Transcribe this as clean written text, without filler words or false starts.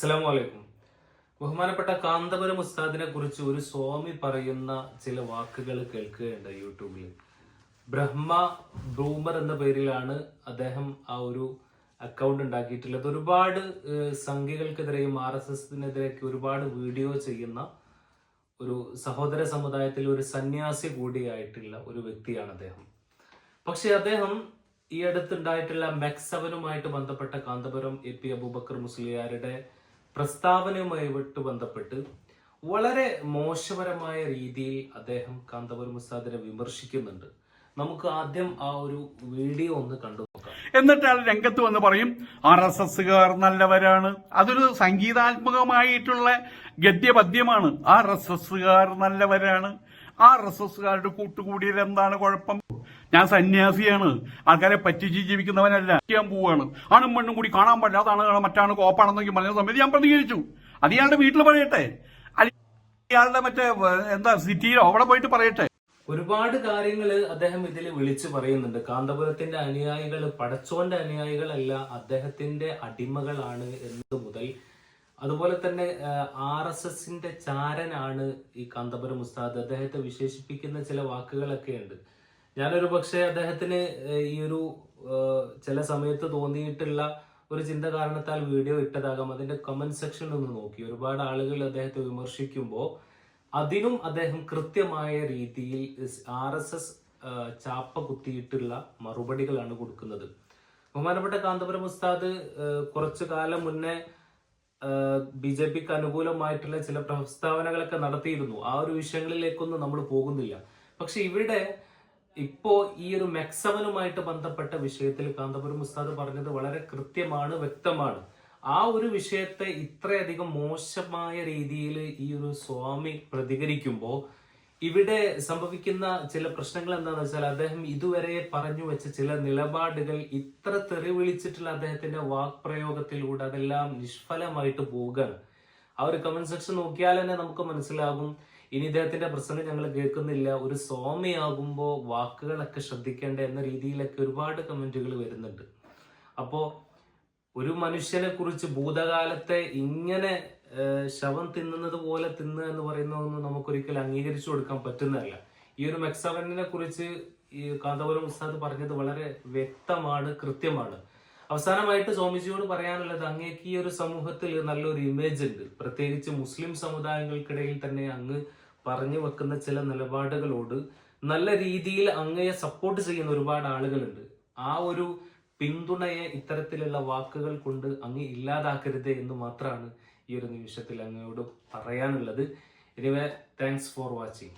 അസ്സലാമു അലൈക്കും. ബഹുമാനപ്പെട്ട കാന്തപുരം ഉസ്താദിനെ കുറിച്ച് ഒരു സ്വാമി പറയുന്ന ചില വാക്കുകൾ കേൾക്കുകയുണ്ട് യൂട്യൂബിൽ. ബ്രഹ്മ ബ്രൂമർ എന്ന പേരിലാണ് അദ്ദേഹം ആ ഒരു അക്കൗണ്ട് ഉണ്ടാക്കിയിട്ടുള്ളത്. ഒരുപാട് സംഘികൾക്കെതിരെയും RSSനെതിരെയൊക്കെ ഒരുപാട് വീഡിയോ ചെയ്യുന്ന ഒരു സഹോദര സമുദായത്തിൽ ഒരു സന്യാസി കൂടിയായിട്ടുള്ള ഒരു വ്യക്തിയാണ് അദ്ദേഹം. പക്ഷെ അദ്ദേഹം ഈ അടുത്തുണ്ടായിട്ടുള്ള മെക്സവനുമായിട്ട് ബന്ധപ്പെട്ട കാന്തപുരം AP അബൂബക്കർ മുസ്ലിയാരുടെ പ്രസ്താവനയുമായി ബന്ധപ്പെട്ട് വളരെ മോശപരമായ രീതിയിൽ അദ്ദേഹം കാന്തപുരം ഉസ്താദിനെ വിമർശിക്കുന്നുണ്ട്. നമുക്ക് ആദ്യം ആ ഒരു വീഡിയോ ഒന്ന് കണ്ടു നോക്കാം. എന്നിട്ട് അയാൾ രംഗത്ത് വന്ന് പറയും RSSകാർ നല്ലവരാണ്. അതൊരു സംഗീതാത്മകമായിട്ടുള്ള ഗദ്യപദ്യമാണ്. RSSകാർ നല്ലവരാണ്. RSSകാരുടെ കൂട്ടുകൂടിയിൽ എന്താണ് കുഴപ്പം? ഞാൻ സന്യാസിയാണ്, ആൾക്കാരെ പറ്റിച്ച് ജീവിക്കുന്നവനല്ല. ചെയ്യാൻ പോവുകയാണ്. ആണും പെണ്ണും കൂടി കാണാൻ പാടില്ല, അതാണ് മറ്റാണ് കോപ്പാണെന്നൊക്കെ പറഞ്ഞ സമയത്ത് ഞാൻ പ്രതികരിച്ചു. അത് ഇയാളുടെ വീട്ടിൽ പറയട്ടെ, ഇയാളുടെ മറ്റേ സിറ്റിയിലോ അവിടെ പോയിട്ട് പറയട്ടെ. ഒരുപാട് കാര്യങ്ങൾ അദ്ദേഹം ഇതിൽ വിളിച്ചു പറയുന്നുണ്ട്. കാന്തപുരത്തിന്റെ അനുയായികൾ പടച്ചോന്റെ അനുയായികളല്ല, അദ്ദേഹത്തിന്റെ അടിമകളാണ് എന്നത് മുതൽ, അതുപോലെ തന്നെ RSSന്റെ ചാരനാണ് ഈ കാന്തപുരം ഉസ്താദ്. അദ്ദേഹത്തെ വിശേഷിപ്പിക്കുന്ന ചില വാക്കുകളൊക്കെ ഉണ്ട്. ഞാനൊരു പക്ഷേ അദ്ദേഹത്തിന് ഈ ഒരു ചില സമയത്ത് തോന്നിയിട്ടുള്ള ഒരു ചിന്ത കാരണത്താൽ വീഡിയോ ഇട്ടതാകാം. അതിന്റെ കമന്റ് സെക്ഷനിൽ ഒന്ന് നോക്കി ഒരുപാട് ആളുകൾ അദ്ദേഹത്തെ വിമർശിക്കുമ്പോൾ അതിനും അദ്ദേഹം കൃത്യമായ രീതിയിൽ RSS ചാപ്പ കുത്തിയിട്ടുള്ള മറുപടികളാണ് കൊടുക്കുന്നത്. ബഹുമാനപ്പെട്ട കാന്തപുരം ഉസ്താദ് കുറച്ചു കാലം മുന്നേ BJPക്ക് അനുകൂലമായിട്ടുള്ള ചില പ്രസ്താവനകളൊക്കെ നടത്തിയിരുന്നു. ആ ഒരു വിഷയങ്ങളിലേക്കൊന്നും നമ്മൾ പോകുന്നില്ല. പക്ഷെ ഇവിടെ ഇപ്പോ ഈ ഒരു മെക്സവനുമായിട്ട് ബന്ധപ്പെട്ട വിഷയത്തിൽ കാന്തപുരം ഉസ്താദ് പറഞ്ഞത് വളരെ കൃത്യമാണ്, വ്യക്തമാണ്. ആ ഒരു വിഷയത്തെ ഇത്രയധികം മോശമായ രീതിയിൽ ഈ ഒരു സ്വാമി പ്രതികരിക്കുമ്പോൾ ഇവിടെ സംഭവിക്കുന്ന ചില പ്രശ്നങ്ങൾ എന്താണെന്ന് വെച്ചാൽ, അദ്ദേഹം ഇതുവരെ പറഞ്ഞു വെച്ച ചില നിലപാടുകൾ ഇത്ര തെറി വിളിച്ചിട്ടുള്ള അദ്ദേഹത്തിന്റെ വാക്പ്രയോഗത്തിലൂടെ അതെല്ലാം നിഷ്ഫലമായിട്ട് പോവുകയാണ്. ആ ഒരു കമന്റ് സെക്ഷൻ നോക്കിയാൽ തന്നെ നമുക്ക് മനസ്സിലാകും, ഇനി ഇദ്ദേഹത്തിന്റെ പ്രസംഗം ഞങ്ങൾ കേൾക്കുന്നില്ല, ഒരു സ്വാമിയാകുമ്പോൾ വാക്കുകളൊക്കെ ശ്രദ്ധിക്കേണ്ട എന്ന രീതിയിലൊക്കെ ഒരുപാട് കമന്റുകൾ വരുന്നുണ്ട്. അപ്പോ ഒരു മനുഷ്യനെ കുറിച്ച് ഭൂതകാലത്തെ ഇങ്ങനെ ശവം തിന്നുന്നത് പോലെ തിന്നുക എന്ന് പറയുന്നതൊന്നും നമുക്കൊരിക്കലും അംഗീകരിച്ചു കൊടുക്കാൻ പറ്റുന്നതല്ല. ഈ ഒരു മെക്സവനെ കുറിച്ച് ഈ കാന്തപുരം ഉസ്താദ് പറഞ്ഞത് വളരെ വ്യക്തമാണ്, കൃത്യമാണ്. അവസാനമായിട്ട് സ്വാമിജിയോട് പറയാനുള്ളത്, അങ്ങേക്ക് ഈ ഒരു സമൂഹത്തിൽ നല്ലൊരു ഇമേജ് ഉണ്ട്. പ്രത്യേകിച്ച് മുസ്ലിം സമുദായങ്ങൾക്കിടയിൽ തന്നെ അങ്ങ് പറഞ്ഞു വെക്കുന്ന ചില നിലപാടുകളോട് നല്ല രീതിയിൽ അങ്ങയെ സപ്പോർട്ട് ചെയ്യുന്ന ഒരുപാട് ആളുകളുണ്ട്. ആ ഒരു പിന്തുണയെ ഇത്തരത്തിലുള്ള വാക്കുകൾ കൊണ്ട് അങ്ങ് ഇല്ലാതാക്കരുത് എന്ന് മാത്രമാണ് ഈ ഒരു നിമിഷത്തിൽ അങ്ങയോട് പറയാനുള്ളത്. Anyway, thanks for watching.